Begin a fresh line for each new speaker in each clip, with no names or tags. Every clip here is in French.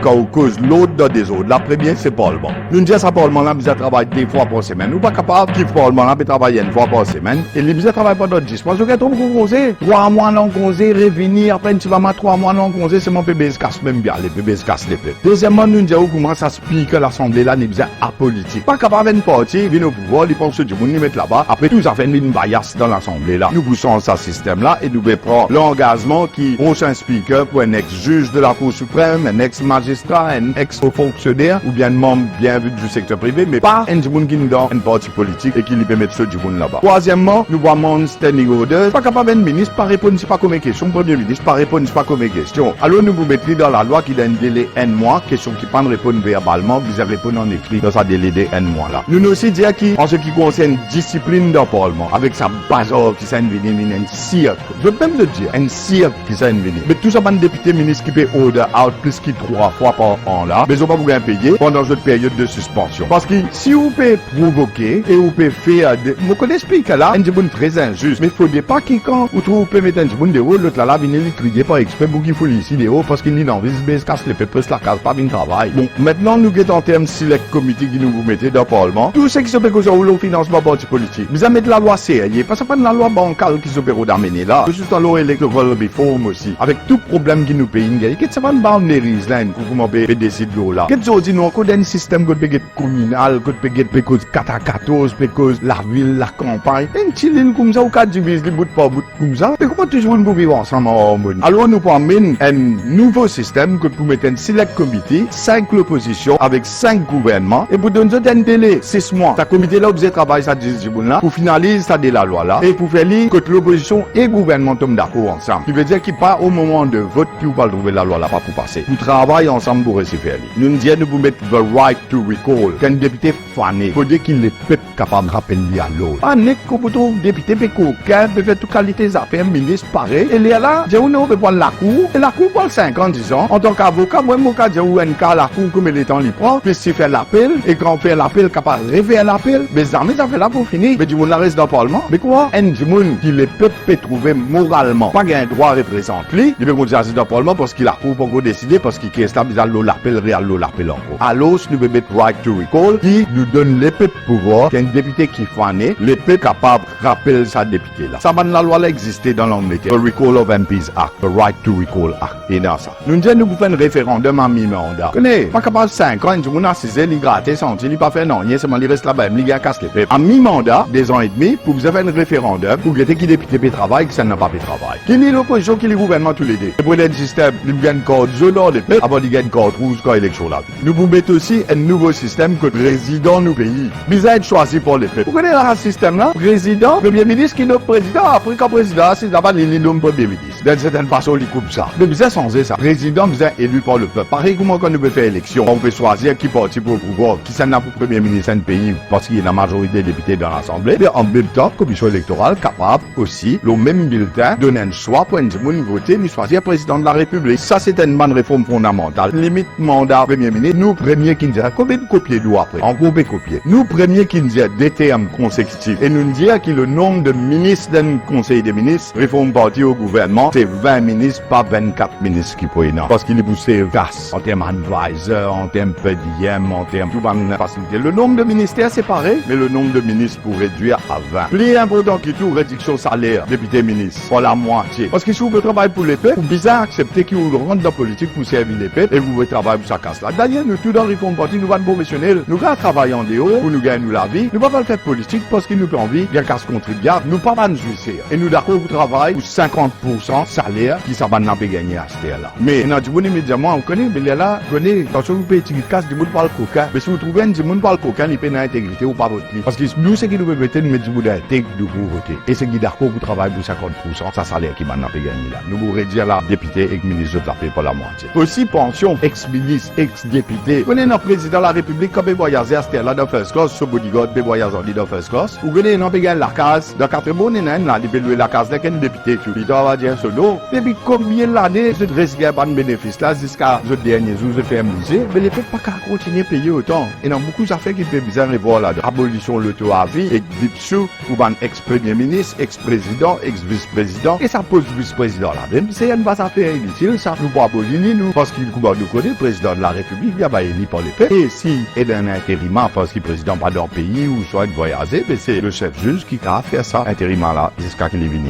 quand on cause l'autre dans des autres. La première, c'est Parlement. Nous disons ça Parlement là, nous travaillons 2 fois par semaine. Nous pas capable de Parlement là, travailler 1 fois par semaine. Et les nous travaillent pendant 10 mois. Vous êtes trop congé. 3 mois non congé, revenir après tu vas mettre 3 mois non congé, c'est mon PBS casse même bien les PBS casse les peuples. Deuxièmement, nous disons comment ça se pique l'Assemblée là, nous disons apolitique. Pas capable de parti, venir au pouvoir, ils pensent que du monde nous mettre là-bas. Après tout ça fait une bias dans l'Assemblée là. Nous poussons ce système là et nous prendre l'engagement qui prochain speaker pour un ex-juge de la Cour suprême, un ex-magistrat, un ex-fonctionnaire ou bien un membre bien vu du secteur privé, mais pas un monde qui nous donne un parti politique et qui lui permet de ce du monde là-bas. Troisièmement, nous voyons standing order. Pas capable de ministre, pas répondre pas comme question, premier ministre, pas répondre pas comme question. Alors nous vous mettons dans la loi qui donne un délai un mois, question qui pas répondre verbalement, vous répondre en écrit dans sa délai de un mois là. Nous aussi dire en ce qui concerne discipline dans le Parlement, avec sa bazar qui s'est venu un cirque. Je peux même le dire, un cirque qui s'est venu. Mais tout ça, un député ministre qui paye order out plus que 3 fois par an là, mais on va vous payer pendant cette période de suspension. Parce que si vous pouvez provoquer et vous pouvez faire, vous connaissez ce là, un monde très injuste. Mais il faut pas qu'il quand vous pouvez mettre un monde de haut, l'autre là, venir le crier par exprès pour qu'il faut ici de haut parce qu'il n'y a pas envie de casse les peuples, la case pas bien travail. Bon, maintenant nous guettons en termes select committee qui nous vous mettez dans le Parlement. Tout ce qui se fait que au financement parti politique. Vous avez la loi sérieux, parce que pas la loi bancale qui se peut d'amener là. Juste dans loi électorale reform aussi. Avec tout problème qui nous paye, qu'est-ce que ça va nous boundaries là, pour vous m'avez décidé là. Qu'est-ce que nous encore d'un système que peut communal, que peut cause 4-14, peut cause la ville, la campagne. Un petit ligne comme ça, ou 4 divises, les bout par bout comme ça. Mais comment toujours nous vivons ensemble en harmonie? Alors nous prenons un nouveau système que pour mettre un select committee, 5 l'opposition avec 5 gouvernements et pour donner un délai 6 mois. Ce comité là, vous avez travaillé ça 10 jours là pour finaliser ça de la loi là et pour faire lire que l'opposition et le gouvernement tombent d'accord ensemble. Qui veut dire qu'il pas au moment de vote puis vous pas trouver la loi là pas pour passer. Vous travaillez ensemble pour réussir faire lire. Nous disons nous vous mettre the right to recall. Qu'un député fané, faut dire qu'il est peut capable de rappeler à l'autre. Ah n'est que pour tout député peut coquin peut faire toute qualité affaires ministre pareil et là j'ai on peut prendre la cour et la cour prend 50 ans en tant qu'avocat moi mon cas j'ai un cas la cour comme le temps il prend puis s'il fait l'appel et quand on fait l'appel capable de refaire l'appel mes amis ça fait là pour finir mais du monde la reste dans le Parlement mais quoi un du monde qui le peuple trouver moralement pas un droit à représenter lui il peut continuer dans le Parlement parce qu'il a pour décider parce qu'il est stable l'appel réel l'appel encore alors nous peut mettre right to recall qui nous donne le peuple pouvoir qu'un député qui fané le peuple capable rappeler sa député là ça va la loi là exister dans l'Angleterre the Recall of MPs Act the Right to Recall Act et dans ça nous disons nous faire un référendum en mi-mandat connais pas capable 5 ans du monde a 6 ans il gratte senti il pas fait non il seulement il reste là-bas il a casse les peuples en mi-mandat 2 ans et demi pour vous faire un référendum pour que qui député peut travailler qui ça n'a pas fait travail qui est l'opposition qui est le gouvernement tous les deux et pour le système il gagne code jaune les peuples avant il gagne code rouge quand élection là nous vous mettons aussi un nouveau système que président nous pays bizarre être choisi pour les peuples vous connaissez le système là président premier ministre qui nomme président après quand président c'est d'abord il nomme premier ministre d'une certaine façon il coupe ça mais bizarre sans ça président bizarre élu par le peuple pareil comment quand nous peut faire élection on peut choisir qui parti pour le pouvoir qui s'en a pour premier ministre d'un pays parce qu'il y a la majorité des députés dans l'Assemblée mais en même temps commission électorale capable aussi le même bulletin donner un choix pour un monde voter ni choisir président de la République ça c'est une bonne réforme fondamentale limite mandat premier ministre nous premier qui nous dit combien de copier nous après en gros copier nous premier qui nous dit des termes consécutifs et nous dit que le nombre de ministres d'un conseil des ministres réforme parti au gouvernement c'est 20 ministres pas 24 ministres qui pourraient non parce qu'il est poussé vaste en termes advisor en termes PDM en termes tout va faciliter le nombre de ministères c'est pareil mais le nombre de ministres pour réduire à 20 plus important que tout réduction salaire député ministre pour la moitié parce que si vous pouvez travailler pour les peuples vous bizarre accepter que vous rentrez dans la politique pour servir les peuples et vous pouvez travailler pour sa casse là d'ailleurs nous tout dans réforme parti nous va professionnels nous va travailler en dehors pour nous gagner la vie nous va pas le faire politique parce qu'il nous peut envie bien casse contribuable nous pas nous juger et nous d'accord vous travaillez pour 50% salaire qui ça va n'a pas gagner à ce là mais dans du bon immédiatement on connaît mais là connaît attention vous pouvez tirer casse du monde par le coquin mais si vous trouvez un du monde par le coquin il peut dans intégrité ou pas voter parce que nous ce qui nous permettre de mettre du monde intègre de vous voter et c'est qui d'accord vous travaillez pour 50% ça salaire qui va n'a pas gagner là nous vous réduire la député et ministre de la paix pour la moitié aussi pension ex-ministre ex-député vous connaissez le président de la République comme voyager à ce là dans first class ce bodyguard peut voyager dans first class vous connaissez non gagner la case dans 4 bonnes là il peut louer la case là qu'un député tu il doit dire solo depuis combien l'année je reste pas de bénéfice là jusqu'à ce dernier jour je fais un musée mais les peuples pas continuer payer autant et dans beaucoup d'affaires qui fait bizarre et voir là abolition l'auto à vie et dipsou pour un ex-premier ministre ex-président ex-vice-président et ça pose vice-président là même c'est une affaire inutile ça nous pas abolir nous parce qu'il coupe de côté, le président de la République, il y a pas élu par le peuple. Et si il est un intérimaire parce qu'il est président pas d'un pays ou soit de voyager, ben c'est le chef juge qui a fait ça, intérimaire là, jusqu'à qu'il est venu.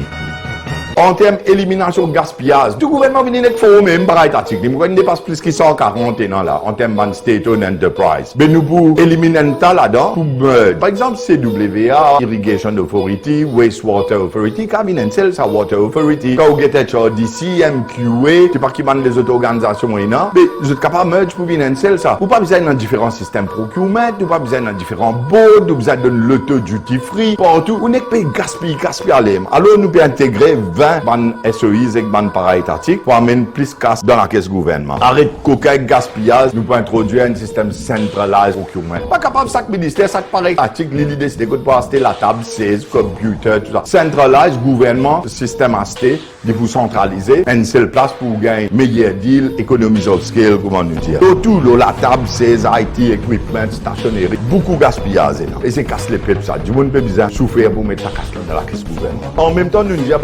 En termes d'élimination gaspillage, tout gouvernement vient d'être formé, même par étatique. Nous ne dépasse plus que 140 ans là, en termes de state-owned enterprise. Mais nous pouvons éliminer ça là-dedans pour merge. Par exemple, CWA, Irrigation Authority, Wastewater Authority, Cabinet Sales Water Authority, quand vous êtes d'ici, MQA, c'est pas qui manque les autres organisations, mais vous êtes capable de merge pour venir ça. Vous pas besoin d'un différent système procurement, vous pas besoin d'un différent board, vous besoin de l'auto duty free, partout. Vous n'êtes pas gaspiller. Alors nous pouvons intégrer 20 ban SOIs et ban para-étatiques pour amener plus casse dans la caisse gouvernement. Arrête coca et gaspillage, nous pouvons introduire un système centralisé procurement. Pas capable chaque ministère, chaque para-étatique, l'idée décider que pour acheter la table 16, computer, tout ça. Centralisé, gouvernement, système acheté, de vous centraliser, une seule place pour gagner meilleur deal, économies of scale, comment nous dire. Autour de la table 16, IT, equipment, stationnerie, beaucoup gaspillage. Et c'est casse les peuples, ça. Du monde peut bien souffrir pour mettre la casse dans la caisse gouvernement. En même temps, nous disons,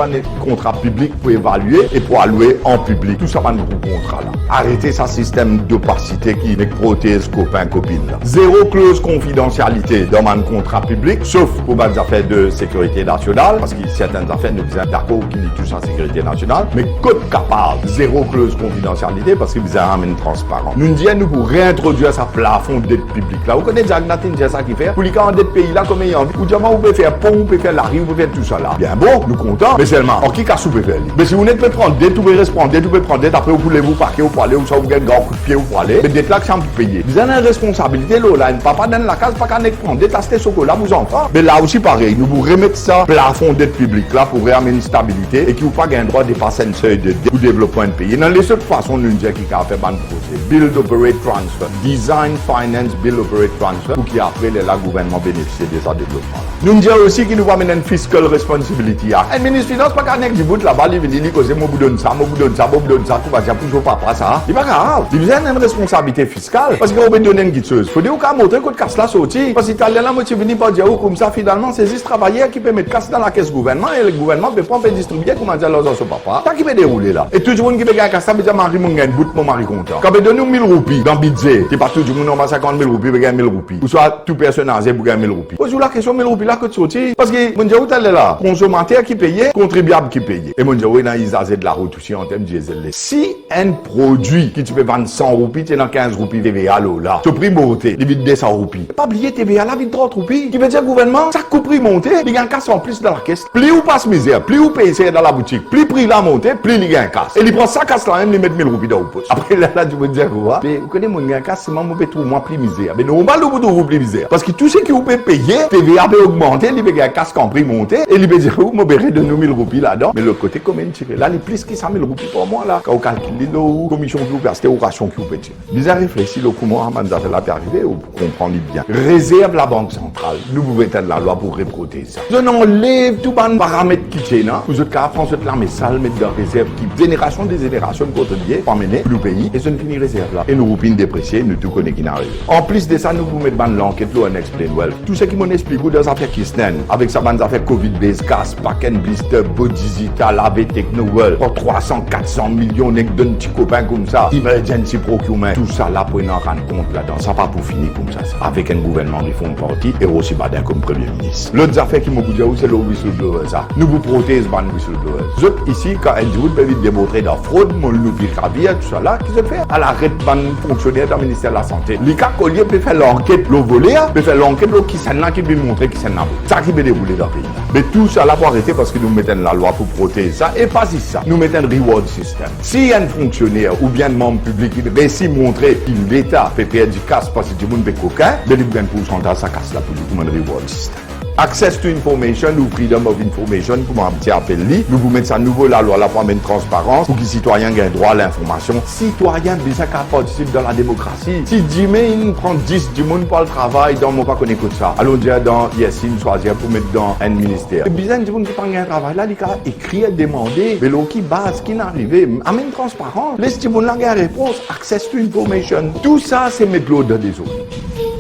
contrat public pour évaluer et pour allouer en public. Tout ça va nous contrat là. Arrêtez ce système d'opacité qui met prothèse copain copine là. Zéro clause confidentialité dans un contrat public, sauf pour des affaires de sécurité nationale, parce que certaines affaires nous disent d'accord qui dit tout ça sécurité nationale, mais code capable. Zéro clause confidentialité parce que vous avez une transparence. Nous disons nous pour réintroduire ça plafond de dette publique là. Vous connaissez déjà ça qui fait pour les cas en dette pays là comme il y a envie. Ou diamant vous pouvez faire pont, vous pouvez faire la rue, vous pouvez faire tout ça là. Bien bon, nous comptons, mais seulement qui a soupé faire. Mais si vous n'êtes pas prendre dette, vous pouvez répondre dette, vous pouvez prendre dette, après vous voulez vous parquer, vous pouvez aller, ou ça vous gagne un grand coup de pied, vous pouvez aller. Mais dette là que ça vous payer. Vous avez une responsabilité là, une papa dans la case, pas qu'à prendre dette, acheter chocolat, vous enfants. Mais là aussi pareil, nous vous remettons ça plafond dette publique là pour ramener une stabilité et qui vous pas un droit de dépasser un seuil de dette pour développer un pays. Dans les autres façons, nous disons qui a fait ban procès. Build, operate, transfer. Design, finance, build, operate, transfer. Pour qui après le gouvernement bénéficie de ça développement. Nous disons aussi qu'il nous va mener une fiscal responsibility. Un ministre finance pas qu'à du bout là-bas, il dit que c'est moi vous donne ça, tout va dire pour papa ça. Il pas grave. Il a une responsabilité fiscale parce qu'on peut donner une guideuse. Faut dire qu'on montrer que casse là sorti parce que l'Italien là moitié venu pas dire comme ça finalement c'est des travailleurs qui peuvent mettre casse dans la caisse gouvernement et le gouvernement peut prendre et distribuer comment dire leurs son papa. Ça qui peut dérouler là. Et tout le monde qui peut gagner casse ça veut dire Marie mon gagne bout mon mari content. Quand on donne 1000 roupies dans budget, c'est pas tout le monde en 50 000 roupies pour gagner 1000 roupies. Ou soit tout personne âgé pour gagner 1000 roupies. Pose la question 1000 roupies là que tu sorti parce que mon dire où t'allais là, consommateur qui payait, contribuable qui payait. Et mon dire oui dans ils de la route aussi en termes de diesel. Si un produit qui tu peux vendre 100 roupies, tu es dans 15 roupies TVA là. Tu prix monté, il vite 200 roupies. Pas oublier TVA là, vite 30 roupies. Qui veut dire gouvernement, ça coûte prix monté, il y a un casse en plus dans la caisse. Plus ou passe misère, plus ou paye dans la boutique, plus prix là monté, plus il y a un casse. Et il prend ça casse là même, il met 1000 roupies dans le poche. Après là, tu veux dire quoi? Mais vous connaissez mon casse, c'est moi peut trouver moins plus misère. Mais normal au bout de vous plus misère. Parce que tout ce qui vous peut payer, TVA peut augmenter, il peut un casse en prix monté, et il peut dire moi béret de nous 1000 roupies là-dedans. Mais l'autre côté comment tirer là, les plus qui 100 000 roupies pour moi là. Quand vous calculez la commission qui vous paye, c'était au ration qui vous paye. Vous avez réfléchi le comment ça fait là pour arriver ou pour comprendre bien. Réserve la banque centrale. Nous pouvons éteindre la loi pour reproter ça. Nous enlève tout les paramètres qui tiennent. Vous êtes capable de prendre la salle, mettre dans réserve qui génération des générations de votre bien pour amener le pays et ce n'est fini réserve là. Et nous roupines dépréciés, nous tout connaissons qui n'arrive. En plus de ça, nous pouvons mettre dans l'enquête là on explain well. Tout ce qui m'en explique dans les affaires qui se tiennent avec sa bande affaires Covid base, gas, pack and blister, beau digital, AV techno well. Pour 300, 400 millions d'un petit copain comme ça. Emergency procurement. Tout ça là pour nous rendre compte là-dedans. Ça pas pour finir comme ça. Avec un gouvernement réforme parti et aussi badin comme premier ministre. L'autre affaire qui m'a dit c'est le whistleblower ça. Nous vous protège ban whistleblower. Autres ici quand un jour peut vite démontrer dans fraude, mon nous virabia tout ça là qui se fait à l'arrêt ban fonctionnaire dans le ministère de la santé. Les cas collier peut faire l'enquête le volet, peut faire l'enquête qui s'en a qui peut montrer qui s'en a. Ça qui peut dérouler dans le pays. Mais tout ça là pour arrêter parce que nous mettons la loi pour protéger ça et pas si ça. Nous mettons un reward system. Si un fonctionnaire ou bien un membre public qui réussit à montrer que l'État fait perdre du casse parce que du monde est coquin, mais il gagne un pourcentage ça casse là pour le reward system. Access to information ou freedom of information, pour un petit appel li, nous vous mettons ça nouveau la loi, la pour amener transparence, pour que les citoyens gagnent droit à l'information. Citoyens, bien qu'à participer dans la démocratie. Si 10 000 prend 10 du monde pour le travail, dans mon pas qu'on écoute ça. Allons dire dans Yassine, choisir pour mettre dans un ministère. Bien du monde qui prend un travail là, il a écrit, demander, mais l'eau qui base, qui n'arrive, amène transparence. Les gens qui ont la réponse, access to information. Tout ça, c'est mettre l'eau dans des autres.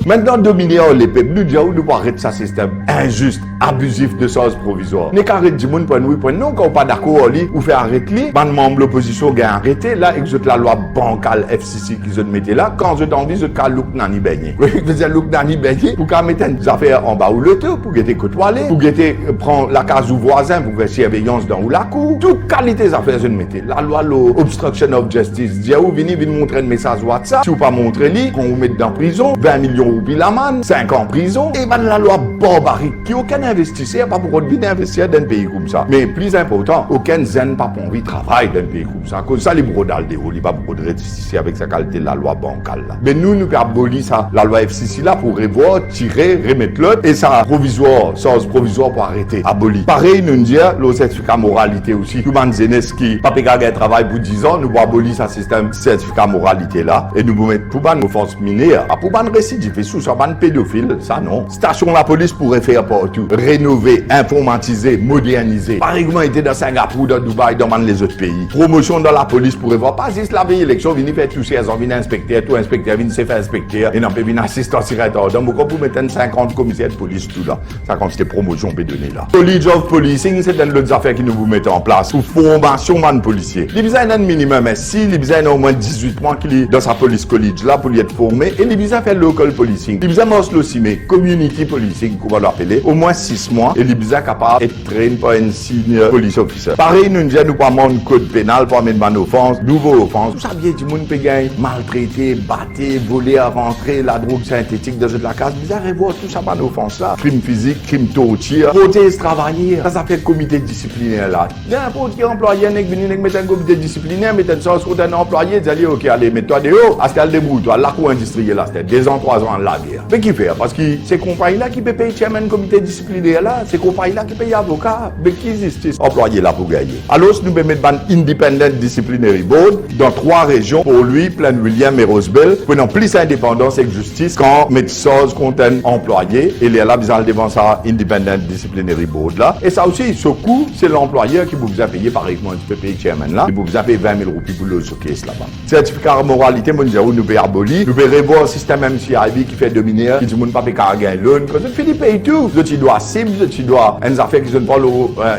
Maintenant, dominer les peuples, nous disons, nous pas arrêter ce système injuste, abusif de choses provisoires. N'est qu'arrêter du monde pour nous, non, quand on pas d'accord, ou faire arrêter, ban membre de l'opposition gagne arrêté, là, exote la loi bancale FCC qu'ils ont mis là, quand je t'envie, je te look nani beignet. Je veux dire, look nani beignet, pour qu'on mette des affaires en bas ou le tout, pour guetter côtoyer, pour guetter prendre la case ou voisin, pour faire surveillance dans ou la cour. Toute qualité des affaires, je ne mettais. La loi, l'obstruction of justice, dit, ou venez montrer un message WhatsApp, si vous pas montrer lui, qu'on vous mette dans prison, 20 millions de roupies la manne, 5 ans en prison, et ben la loi barbarique, qui aucun investisseur, pas pour venir investir dans un pays comme ça. Mais plus important, aucun zen pas pour envie de travailler dans un pays comme ça. Comme ça, les brodales de haut, il n'y a pas beaucoup de réticence avec sa qualité de la loi bancale là. Mais nous pouvons abolir ça, la loi FCC là, pour revoir, tirer, remettre l'autre, et ça provisoire, sens provisoire pour arrêter, abolir. Pareil, nous disons, le certificat moralité aussi. Tout le monde qui pas pégager travail pour 10 ans, nous pouvons abolir ce système certificat moralité là, et nous pouvons mettre pour ban nos forces minières, pour ban récidive, sous ça ban pédophile, ça non. Station la police pourrait faire partout, rénover, informatiser, moderniser. Par exemple, était dans Singapour, dans Dubaï, dans les autres pays. Promotion dans la police pourrait voir, pas juste la veille élection, venir faire tout ça, venir inspecter, tout inspecteur, venir se faire inspecter, et non peut venir assistant directeur. Donc, vous mettez 50 commissaires de police tout là. Ça quand c'était promotion peut donner là. College of Policing, c'est une autre affaire qui nous vous mettez en place pour formation man policier. Les besoin un minimum, mais si les besoin au moins 18 mois qu'il est dans sa police college là pour lui être formé, et les besoin faire local policing. Les besoin aussi aussi community policing qu'on va l'appeler au moins 6 mois, et les besoin capable d'être traîné par un senior police officer. Pareil, nous ne nous pas un code pénal pour mettre une offense, nouveau offense. Tout ça bien du monde peut gagner maltraiter, battre, voler, rentrer, la drogue synthétique dans la case. Bizarre revoir tout ça par offense là. Crime physique, crime torture, protège travailler. Ça fait comité disciplinaire là. N'importe qui employé n'est venu mettre un comité disciplinaire, mettre une sorte sur un employé, dire ok, allez, mets-toi dehors, à ce qu'elle débrouille, toi, la cour industrielle là, c'était 2 ans, 3 ans la guerre. Mais qui fait? Parce que ces compagnies là qui peut payer chairman comité disciplinaire là, ces compagnies là qui payent avocat, mais qui justice employé là pour gagner. Alors, nous pouvons mettre un Independent Disciplinary Board dans 3 régions pour lui, Plain William et Rosebell, prenant plus indépendance et justice quand médecins contre un employé, et là, ils ont devant ça Independent Disciplinary Board là. Et ça aussi, ce coût, c'est l'employeur qui vous a payé, par exemple, tu peux payer chairman là, il vous a payé 20 000 roupies pour le showcase là-bas. Certificat de moralité, nous pouvons abolir, nous pouvons revoir le système MCIB qui fait dominer, qui dit, nous ne pouvons pas payer loan, quand tu finis payer tout, tu dois cible, tu dois, une affaire qui ne sont pas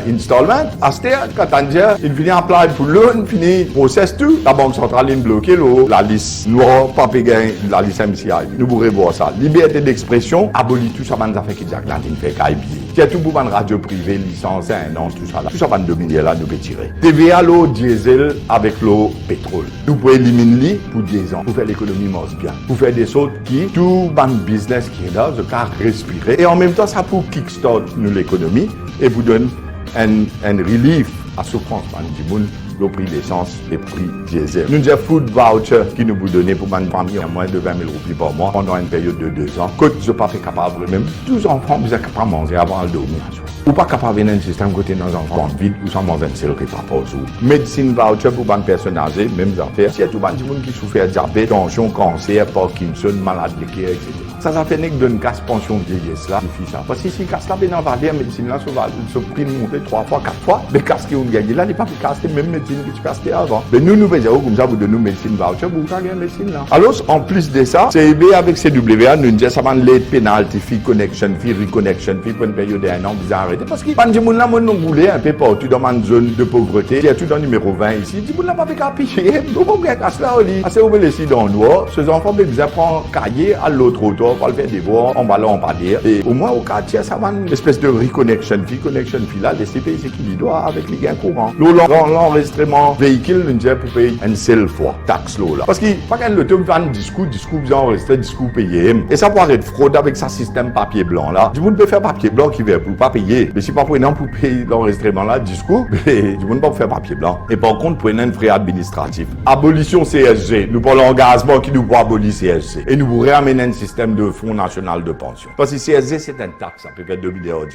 l'installment, à ce terme, quand tu dis, il finit en plan pour loan, finit, processe tout, la banque centrale, il bloque la liste noire, pas payer la liste MCIB. Nous pouvons revoir ça. Liberté d'expression, abolir tout ça, des affaires qui disent que la ligne fait caille. Il y a tout pour une radio privée, licence, un an, tout ça là. Tout ça va nous dominer là, nous peut tirer. TVA, l'eau diesel avec l'eau pétrole. Nous pouvons éliminer pour 10 ans, pour faire l'économie marche bien. Pour faire des choses qui, tout ban business qui est là, je peux respirer. Et en même temps, ça pour kickstart nous l'économie et vous donne un relief à souffrance du monde. Le prix d'essence, le prix diesel. Nous avons food voucher qui nous vous donnez pour une famille à moins de 20 000 roupies par mois pendant une période de 2 ans. Que je pas fait capable, même 12 enfants, vous êtes capable de manger avant de dormir. Ou pas capable de un système côté dans un enfant vide, ou sans manger un seul repas par jour. Médecine voucher pour une personne âgée, même affaire. Si y a tout le monde qui souffre de diabète, tension, cancer, Parkinson, maladie de cœur, etc. Ça fait que d'une casse pension vieillesse là, il ça. Parce que si casse là, bien en valeur, médecine là, ce prix monter 3 fois, 4 fois, les casques qui ont gagné là, n'est pas plus casse, même médecine que tu casses avant. Mais nous faisons comme ça, vous donnez médecine voucher, vous gagner médecine là. Alors, en plus de ça, CIB avec CWA, nous disons ça va late penalty, fee connection, fee reconnection, fee pour une période d'1 an, vous arrêtez. Parce que, quand nous là, nous voulons un peu partout dans une zone de pauvreté, il y a tout dans le numéro 20 ici, nous n'avons pas fait qu'à picher, nous avons pas casse là, au lit. Assez ouvert les sites dans le noir, ces enfants, ils apprennent cahier à l'autre auteur, pour le faire des voix, en ballon, en pas dire. Et au moins, au quartier, ça va une espèce de reconnection, fee connection, fee là, les CPI, c'est qui doit avec les gains courants. L'enregistrement véhicule, nous disons pour payer une seule fois, taxe là. Parce que, pas quand le temps fait un discours, vous enregistrez, discours payé. Et ça pourrait être fraude avec sa système papier blanc là. Du monde peut faire papier blanc qui veut pour pas payer. Mais si pas pour pour payer l'enregistrement là, discours, du monde pas pour faire papier blanc. Et par contre, pour un frais administratif. Abolition CSG. Nous parlons d'engagement qui nous pour abolir CSG. Et nous vous réamener un système de fonds national de pension. Parce que CSG, c'est un taxe, ça peut faire 2 milliards.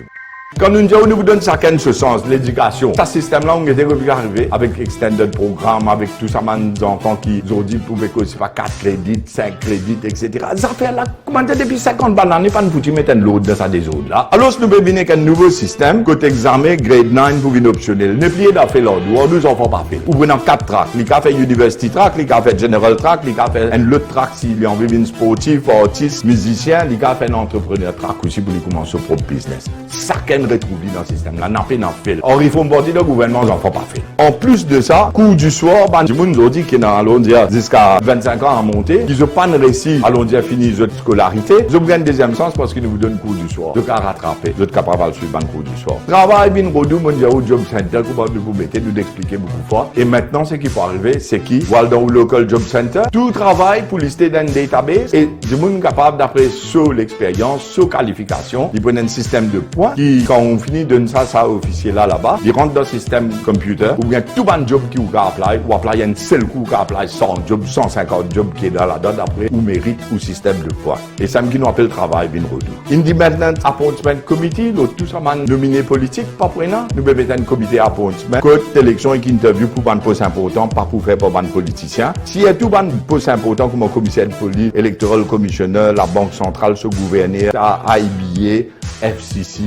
Quand nous disons, nous vous donne ça qu'en ce sens, l'éducation. Ce système-là, on était arrivé avec extended programme, avec tout ça, des enfants qui ont dit pouvaient causer pas 4 crédits, 5 crédits, etc. Ça fait là, comment dire, depuis 50 bananes, pas nous foutu mettre l'autre dans ça des autres là. Alors, nous devons venir avec un nouveau système, côté examen, grade 9 pour une optionnelle. Ne pliez d'affaire fait l'ordre, ou nous enfants pas fait. Ou prenons 4 tracks. Il a fait university track, il a fait general track, il a fait un autre track s'il a envie d'une sportif, artiste, musicien, il a fait un entrepreneur track aussi pour lui commencer son propre business. Ça qu'on retrouve dans le système là, n'a pas fait. Or, il faut me porter le gouvernement, j'en fais pas fait. En plus de ça, cours du soir, du monde nous dit qu'il y a allons dire jusqu'à 25 ans à monter, qu'ils n'ont pas réussi, allons dire fini leur scolarité, ils ont un deuxième sens parce qu'ils nous donnent cours du soir. Ils ont rattrapé, ils sont capables de suivre le cours du soir. Travail bien rodou, mon dieu, au job center, qu'on va vous mettre, nous d'expliquer beaucoup fort. Et maintenant, ce qu'il faut arriver, c'est qui, voilà dans le local job center, tout travail pour lister dans un database et du monde capable d'après sur l'expérience, sur qualification, ils prennent un système de points qui, quand on finit de ça officier là-bas, ils rentrent dans le système computer, ou bien tout un job qui vous apply, ou apply un seul coup qui apply 100 jobs, 150 jobs qui est dans la date après, ou mérite, ou système de points. Et ça qui nous appelle travail, bien redou. Independent Appointment Committee, tout ça, nominé politique, pas pour rien, nous devons mettre un comité appointment, code d'élection et interview pour un poste important, pas pour faire pour un politicien. S'il y a tout un poste important comme un commissaire de police, electoral commissioner, la banque centrale, ce gouverneur, IBA, FCC,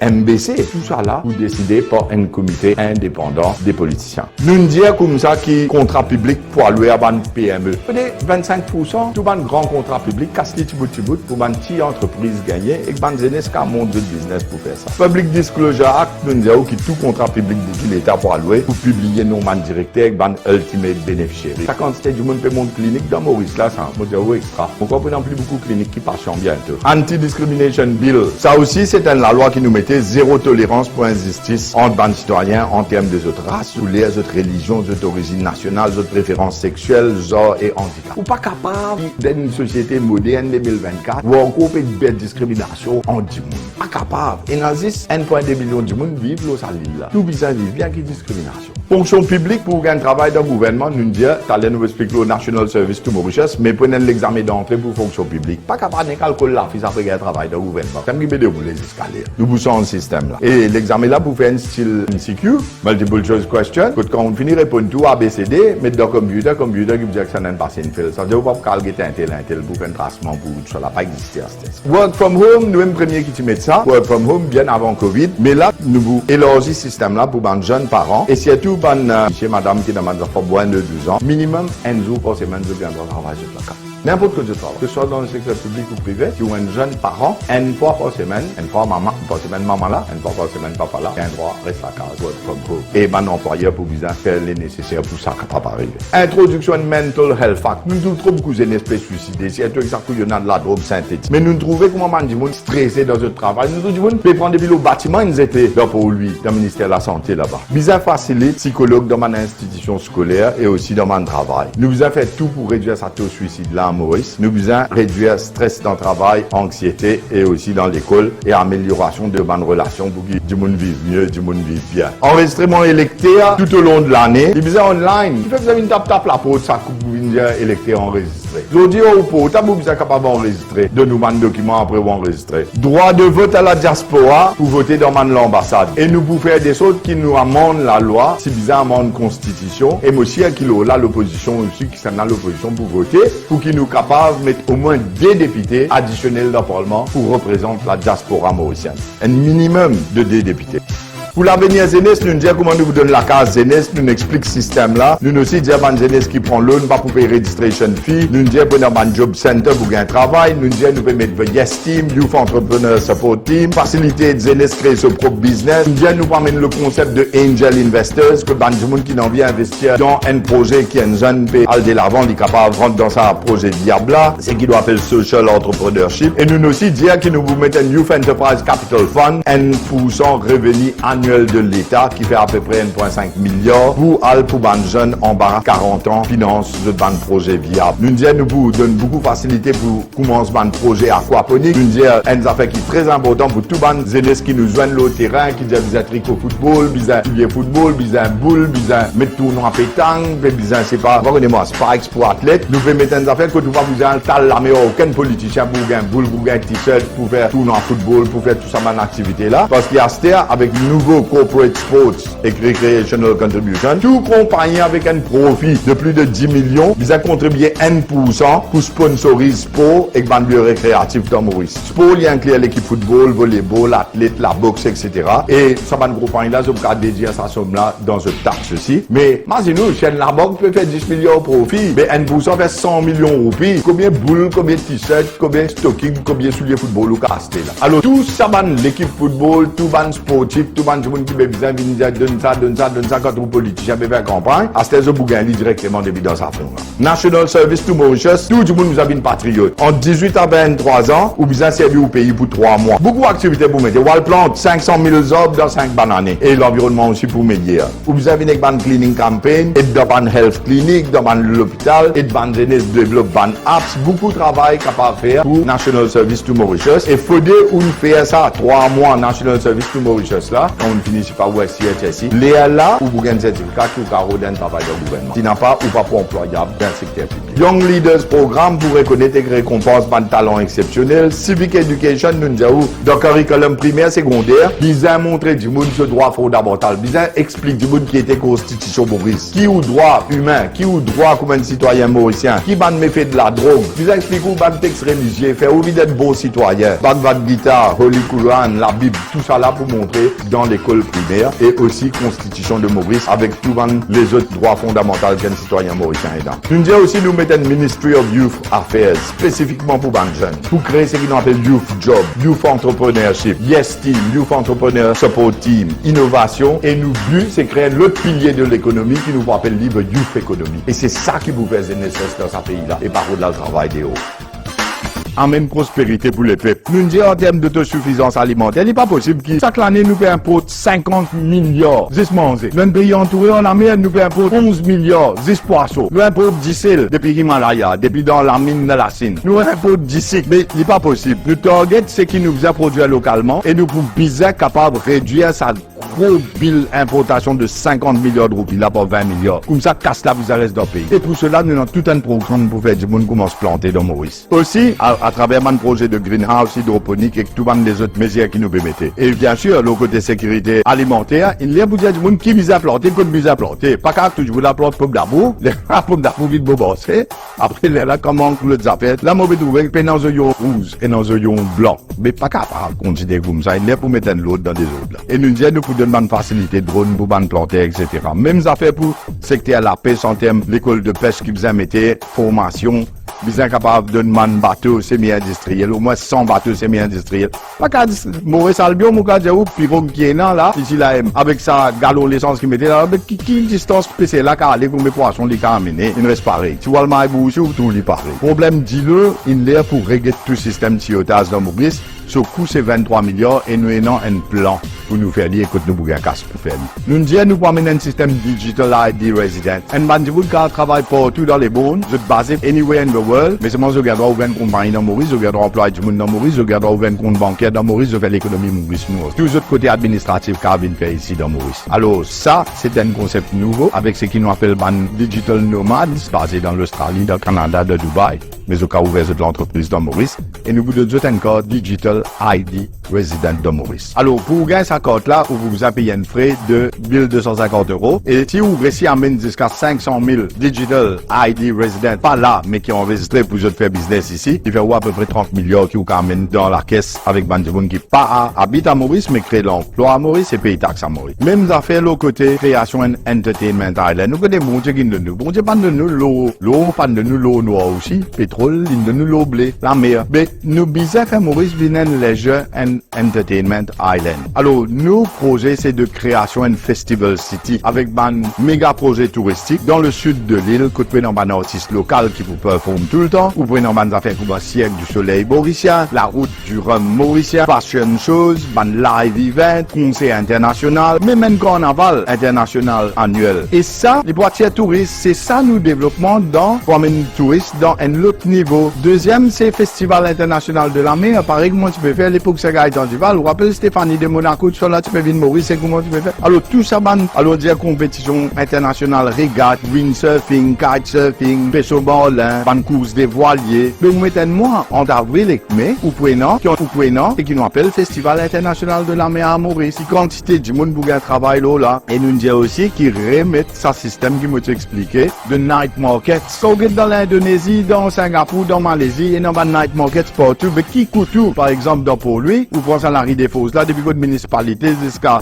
MBC, tout ça là, vous décidez par un comité indépendant des politiciens. Nous disons comme ça qui contrat public pour allouer à une PME. Peut-être 25%, tout un grand contrat public, casse-les petit bout pour une petite entreprise gagner et que une jeunesse qui a monté de business pour faire ça. Public Disclosure Act, nous disons que tout contrat public de l'État pour allouer, pour publier nos man directeurs avec un ultimate bénéficiaire. La quantité du monde peut monter clinique dans Maurice là, ça, moi je extra. Pourquoi pas non plus beaucoup de cliniques qui passent bientôt. Anti-discrimination bill, ça aussi c'est la loi qui nous mettait zéro tolérance pour injustice entre les citoyens en termes des autres races, ou les autres religions, des autres origines nationales, des autres préférences sexuelles, genre et handicap. Ou pas capable d'une société moderne 2024 ou encore faire de belle discrimination en du monde. Pas capable. Et dans 1,2 million de monde vivent dans l'île là. Tout bizarre vivre bien qu'il y ait discrimination. Fonction publique pour gagner travail dans le gouvernement, nous disons, t'allais nous expliquer le National Service to Mauritius, mais prenez l'examen d'entrée pour fonction publique. Pas capable de calculer la fille après gagner travail dans le gouvernement. Comme qui peut dérouler les escaliers. Nous poussons le système là. Et l'examen là pour faire un style MCQ, multiple choice question, quand on finit répondre tout ABCD, mettre dans le computer qui vous dit que ça n'a pas passé une file. Ça veut dire qu'on va pas calculer un tel pour faire un tracement pour ça n'a pas existé à ce test. Work from home, nous sommes premiers qui met ça. Work from home bien avant Covid, mais là nous vous élargissons ce système là pour les jeunes parents et surtout chez madame qui demande pour moins de 12 ans, minimum un jour par semaine de bien travail sur le cas. N'importe quoi de travail, que ce soit dans le secteur public ou privé, qui ont un jeune parent, une fois par semaine, une fois par semaine maman là, une fois par semaine papa là, un droit reste à casa, work from home. Et mon employeur pour vous faire les nécessaires pour ça qui pas arriver. Introduction mental health act. Nous trouvons trop beaucoup de espèces suicidées. C'est tout exactement il y en a de la drogue synthétique. Mais nous trouvons comment man du monde stressé dans ce travail. Nous trouvons du monde peut prendre des villes au bâtiment, ils étaient là pour lui, dans le ministère de la Santé là-bas. Bizarre facilite psychologue dans mon institution scolaire et aussi dans mon travail. Nous vous avons fait tout pour réduire sa taux de suicide là. Maurice, nous besoin réduire stress dans le travail, anxiété et aussi dans l'école et amélioration de bonnes relations pour que du monde vive mieux, du monde vive bien. Enregistrement électeur tout au long de l'année, il besoin online. Il fait vous avez une tape la porte, ça coupe vous venir électeur enregistré. Je dis au pot, vous besoin capable d'enregistrer, de nous man documents après vous enregistrer. Droit de vote à la diaspora pour voter dans l'ambassade. Et nous pouvons faire des choses qui nous amendent la loi, si bizarre amende constitution, et aussi qui là l'opposition aussi qui s'en a l'opposition pour voter, pour qu'ils nous capables de mettre au moins 2 députés additionnels dans le Parlement pour représenter la diaspora mauricienne. Un minimum de 2 députés. Pour l'avenir jeunesse, nous disons comment nous vous donne la case jeunesse, nous explique ce système là. Nous aussi disons à jeunesse qui prend l'eau, pas pour payer registration fee. Nous disons pour un job center pour gagner travail. Nous disons nous pouvons mettre Yes Team, Youth Entrepreneur Support Team, faciliter jeunesse créer son propre business. Nous disons nous amène le concept de Angel Investors, que du monde qui a envie d'investir dans un projet qui est un jeune peut aller de l'avant, il est capable de rentrer dans un projet Diabla, c'est qui doit appeler Social Entrepreneurship. Et nous aussi disons que nous vous mettons un Youth Enterprise Capital Fund, 1% revenu annuel annuel de l'État qui fait à peu près 1,5 milliard pour ban jeunes en bas 40 ans finance de ban projet viable. Nous disons nous vous donne beaucoup de facilité pour commencer ban projet aquaponique. Nous disons une affaire qui est très important pour tout ban jeunesse qui nous joignent le terrain, qui disent bizarre tricot football, bizarre football, bizarre boule, bizarre mettre tournoi pétanque, bizarre c'est pas Spikes pour athlète. Nous pouvons mettre une affaire que nous va vous en tal la meilleure aucun politicien pour gagner boule, pour gagner t-shirt, pour faire tournoi football, pour faire tout ça man activité là. Parce qu'il y a avec nouveau corporate sports et recreational contribution, tout compagnie avec un profit de plus de 10 millions, ils ont contribué 1% pour sponsoriser sport et banlieue récréative dans Maurice. Sport, il y a inclus l'équipe football, volleyball, l'athlète, la boxe, etc. Et ça va une compagnie là, je vais dédier sa somme là dans ce taxe aussi. Mais, imaginez-nous, chaîne la banque peut faire 10 millions de profit, mais 1% fait 100 millions de roupies. Combien de boules, combien de t-shirts, combien de stocking, combien de souliers football ou casté là. Alors, tout ça, l'équipe football, tout ban sportif, tout ban monde qui besoin de donne ça quand on politicien veut faire campagne, à ce bougain directement depuis dans sa fond. National Service to Mauritius, tout le monde nous a une patriote. En 18 à 23 ans, ou besoin servir au pays pour 3 mois. Beaucoup d'activités pour mettre. Wall plante 500 000 arbres dans 5 bananes. Et l'environnement aussi pour m'aider. Ou besoin une ban cleaning campaign, et de ban health clinic, de ban l'hôpital, et de ban jeunesse développe ban apps. Beaucoup de travail capable de faire pour National Service to Mauritius. Et faut dire où nous faire ça 3 mois National Service to Mauritius là, quand on finit par USCHSI, les là, ou vous gagnez un certificat qui vous a d'un travail de gouvernement. Si n'a pas, ou pas pour employable dans le secteur public. Young Leaders Programme pour reconnaître et récompense par talent exceptionnel. Civic Education, nous disons, dans le curriculum primaire, secondaire, ils ont montré du monde ce droit fondamental. Ils ont expliqué du monde qui était constitution Maurice. Qui ou droit humain, qui ou droit comme un citoyen mauricien, qui ban méfait de la drogue. Ils ont expliqué où ban texte religieux, faire envie d'être bon citoyen. Bhagavad Gita, Holy Quran, la Bible, tout ça là pour montrer dans l'école primaire et aussi constitution de Maurice avec tous les autres droits fondamentaux qu'un citoyen mauricien est dans. Nous disons aussi nous mettons une Ministry of Youth Affairs spécifiquement pour les jeunes, pour créer ce qu'on appelle Youth Job, Youth Entrepreneurship, Yes Team, Youth Entrepreneur Support Team, innovation et nous but c'est créer l'autre pilier de l'économie qui nous appelle libre Youth Economy. Et c'est ça qui vous fait nécessaire dans ce pays-là et par au-delà le travail des hauts. En même prospérité pour les peuples. Nous disons en termes d'autosuffisance alimentaire, il n'est pas possible que chaque année nous importe 50 milliards de manger. Nous pays entouré en mer, nous importe 11 milliards de poissons. Nous importe 10 sel depuis l'Himalaya, depuis dans la mine de la Chine. Nous importe 10 cycles, mais il n'est pas possible. Nous target ce qui nous a produit localement et nous pouvons bien capable de réduire sa gros bill importation de 50 milliards de roupies là pour 20 milliards. Comme ça, casse là, vous reste dans le pays. Et pour cela, nous avons tout un programme pour faire du monde commence à planter dans Maurice. Aussi, à travers un projet de greenhouse hydroponique et tout les autres mesures qui nous permettent. Et bien sûr, le côté sécurité alimentaire, il y a beaucoup de monde qui vise à planter, comme vise à planter. Pas qu'à toujours la plante pomme d'amour, la pomme d'amour vite bobosser. Après, là, comment le zapet, là, moi, je trouve que dans un oignon rouge et dans un oignon blanc. Mais pas qu'à considérer comme ça, il y a pour mettre l'autre dans des autres. Et nous disons, nous pouvons donner une facilité de drone pour planter, etc. Même affaire pour secteur la pêche en termes l'école de pêche qui vous a mis formation. Ils sont capables de demander bateau semi-industriel, au moins 100 bateaux semi-industriels. Pas qu'à Maurice Albion, mon cas, pirogue qui est là, ici là, avec sa galon l'essence qui mettait là, avec qui distance spéciale là, car aller comme mes poissons, les cas amener, il ne reste pas pareil. Tu vois le maïs bouché ou tout lui parler. Problème, dis-le, il est pour régler tout système de silotage dans Maurice. Ce coût, c'est 23 milliards et nous avons un plan pour nous faire lire, écoute, nous bouger un casse pour faire lire. Nous disons, nous pouvons amener un système digital ID resident. Un bandit qui travaille partout dans les bonnes, je te base anywhere in the world, mais c'est moi, je regarde ouvrir une compagnie dans Maurice, je regarde employer du monde dans Maurice, je regarde ouvrir un compte bancaire dans Maurice, je fais l'économie Maurice. Tous les autres côtés administratifs qu'Avin fait ici dans Maurice. Alors, ça, c'est un concept nouveau avec ce qu'ils nous appellent digital nomads, basé dans l'Australie, dans le Canada, de Dubaï. Mais au cas où vous êtes l'entreprise dans Maurice, et nous vous donnons encore Digital ID Resident de Maurice. Alors, pour gagner sa carte là, vous vous payez un frais de 1250 €. Et si vous réussissez à amener jusqu'à 500 000 Digital ID Resident, pas là, mais qui ont enregistré pour faire business ici, il fait à peu près 30 millions qui vous amènent dans la caisse avec Bandjoun qui pas habite à Maurice, mais crée l'emploi à Maurice et paye taxe à Maurice. Même affaire, l'autre côté, création and entertainment island. Nous connaissons bon Dieu qui de nous. Bon Dieu, pas de nous l'eau, pas de nous l'eau noire aussi, pétrole, de nous l'eau blé, la mer. Mais nous bisons faire Maurice Vinen Leisure and Entertainment Island. Alors, nos projets, c'est de création and festival city avec un méga projet touristique dans le sud de l'île, que vous pouvez dans un artiste local qui vous performe tout le temps. Vous pouvez dans un affaire comme un siècle du soleil mauricien, la route du rhum mauricien, fashion shows, un live event, conseil international, mais même carnaval international annuel. Et ça, les boîtiers touristes, c'est ça nous développement dans Promenade Touriste dans un autre niveau. Deuxième, c'est Festival international de la mer. Pareil, comment tu peux faire l'époque Saga Tandival. Vous rappelez Stéphanie de Monaco, tu là, tu peux venir Maurice, c'est comment tu peux faire. Alors tout ça, alors dire compétition internationale, régate, windsurfing, kitesurfing, pêche au ballon, ban course des voiliers. Mais vous mettez moi en avril et mai, ou prenant, et qui nous appelle Festival international de la mer à Maurice. La quantité de monde pour un travail là, et nous disons aussi qu'ils remettent ça système qui m'a expliqué de night market. So, dans l'Indonésie, dans Singapour, dans Malaisie, et dans les night markets partout, mais qui coûte tout, par exemple, dans pour lui, vous pensez à la Rue des Fosses, là, depuis votre municipalité, jusqu'à,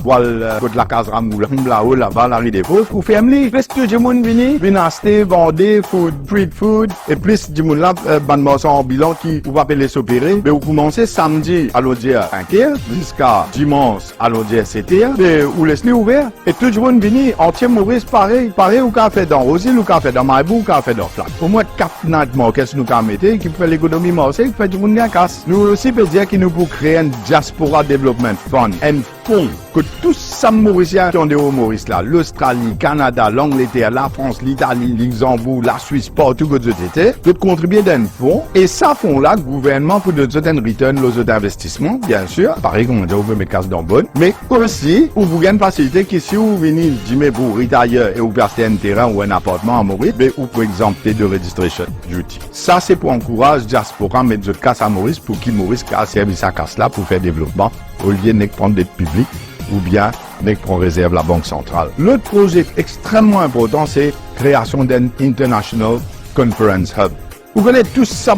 la case Ramou, là-haut, là-bas, la Rue des Fosses, vous fermez, plus tout le monde vient acheter, vendre, food, street food, et plus du monde là, ban morceau en bilan qui, vous appelez s'opérer, mais vous commencez samedi, allons dire 5h, jusqu'à dimanche, allons dire 7h, mais vous laissez ouvert, et tout le monde vient, entier Maurice, pareil, ou qu'a fait dans Rosil, ou qu'a fait dans Maïbou, ou qu'a fait dans Flac. Au moins, 4 night markets nous qu'a mettez, qui fait l'économie marseille, qui fait du monde à casse. Nous aussi, peut dire qu'il nous pour créer un Diaspora Development Fund, un fonds, que tous ces Mauriciens qui ont des hauts Maurice là, l'Australie, Canada, l'Angleterre, la France, l'Italie, Luxembourg, la Suisse, partout que vous étiez, de contribuer d'un fonds, et ça fonds là, gouvernement pour de certaines returns, les autres investissements, bien sûr, pareil comme on dit, vous pouvez mettre casse dans bonne, mais aussi, pour vous gagner une facilité qui si vous venez, dis-moi, pour retire et vous achetez un terrain ou un appartement à Maurice, mais vous pouvez exempter de registration duty. Ça, c'est pour encourager Diaspora, mettre de casse à Maurice, pour qu'il Maurice a servi sa casse là pour faire développement, au lieu de prendre des publics, ou bien qu'on réserve la Banque centrale. L'autre projet extrêmement important, c'est création d'un International Conference Hub. Vous connaissez tous ça,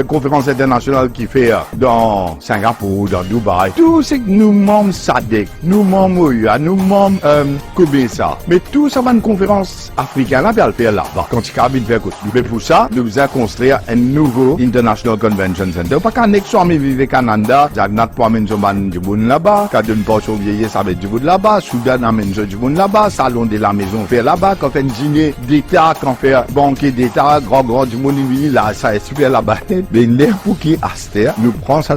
conférence internationale qui fait dans Singapour, dans Dubaï. Tout c'est que nous membres SADC, nous membres OUA, nous membres COBESA. Mais tout ça, conférence africaine, là, le faire là-bas. Quand il cabine faire côté. Mais pour ça, nous allons construire un nouveau International Convention Center. Pas qu'un ex-ami vive au Canada, Jagnat pour amener du monde là-bas, qu'à d'une portion vieillie, ça va être du monde là-bas, Soudan amène du monde là-bas, salon de la maison fait là-bas, quand fait un dîner d'État, quand fait banquet d'État, grand du monde là, ça est super là-bas. Mais l'air pour qui Aster nous prend ça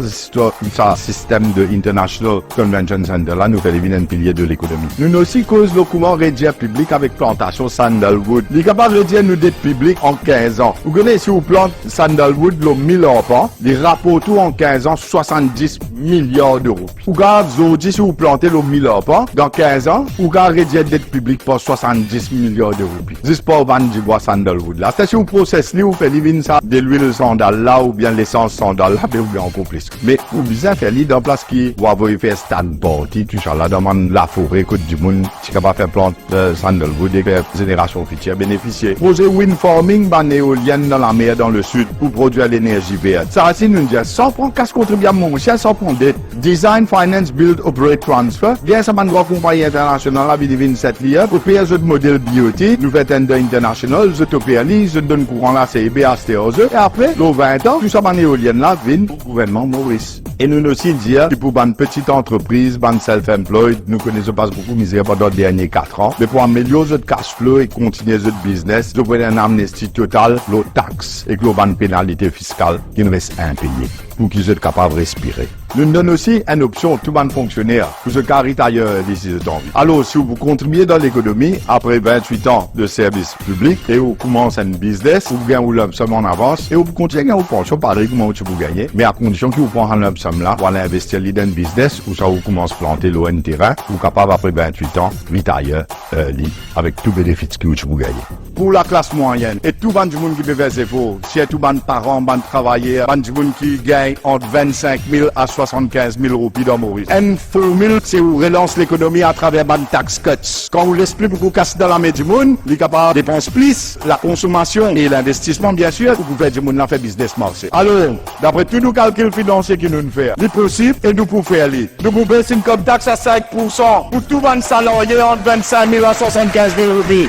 système de International Convention Center là, nous fait les un pilier de l'économie. Nous aussi cause le comment réduire public avec plantation sandalwood. Il est capable de réduire nos dettes publiques en 15 ans. Vous connaissez si vous plantez sandalwood, le 1000 ans pas, les rapports tout en 15 ans, 70 milliards d'euros. Vous gardez aujourd'hui si vous plantez le 1000 ans pas, dans 15 ans, vous gardez réduire dette publique pour 70 milliards d'euros. Juste pour vendre du bois sandalwood là. C'est si vous processez, vous faites ça de l'huile sandal là ou bien l'essence sandal là, ou bien encore plus. Mais vous bien faire l'idée en place qui va vous faire stand party, tout ça là dans la forêt côte du monde, tu capable faire plante sandalwood et faire génération future bénéficier. Projet wind farming, ban éolienne dans la mer dans le sud pour produire l'énergie verte. Ça aussi nous dit sans prendre casse contribuable mon cher, sans prendre dette. Design, finance, build, operate, transfer. Bien ça man grande compagnie internationale là, divine 7 lieux pour payer ce modèle BOT, nous fait tender international, je te paye, je donne courant là, c'est EBA. Et après, le 20 ans, tout ça, ban éolienne là, vient au gouvernement Maurice. Et nous aussi dire que pour une petite entreprise, ban self-employed, nous connaissons pas beaucoup misère pendant les derniers 4 ans. Mais pour améliorer notre cash flow et continuer notre business, nous prenons une amnistie totale, nos taxes et une pénalité fiscale qui nous reste impayée pour qu'ils soient capables de respirer. Nous donnons aussi une option à tout le monde fonctionnaire pour se carrer ailleurs d'ici ce temps. Alors, si vous contribuez dans l'économie, après 28 ans de service public, et vous commencez un business, vous gagnez une lump sum en avance, et vous continuez à gagner vos pensions, pareil comment vous gagnez, mais à condition que vous prenez un lump sum là, pour aller investir dans un business, ou ça vous commence à planter l'eau en terrain, vous êtes capable après 28 ans, retire, avec tout bénéfice que vous gagnez. Pour la classe moyenne, et tout le monde qui peut faire ses faux, si tout le parents, travailleurs, tout le monde qui gagne entre 25 000 à 75 000 roupies dans Maurice. Une formule, c'est où relance l'économie à travers ban tax cuts. Quand vous laissez plus beaucoup casser dans la main du monde, il est capable de dépenser plus, la consommation et l'investissement, bien sûr, pour faire du monde là, fait business marché. Alors, d'après tous nos calculs financiers que nous faisons, c'est possible et nous pouvons faire les. Nous pouvons baisser une comme taxe à 5% pour tout le salarié entre 25 000 à 75 000 roupies.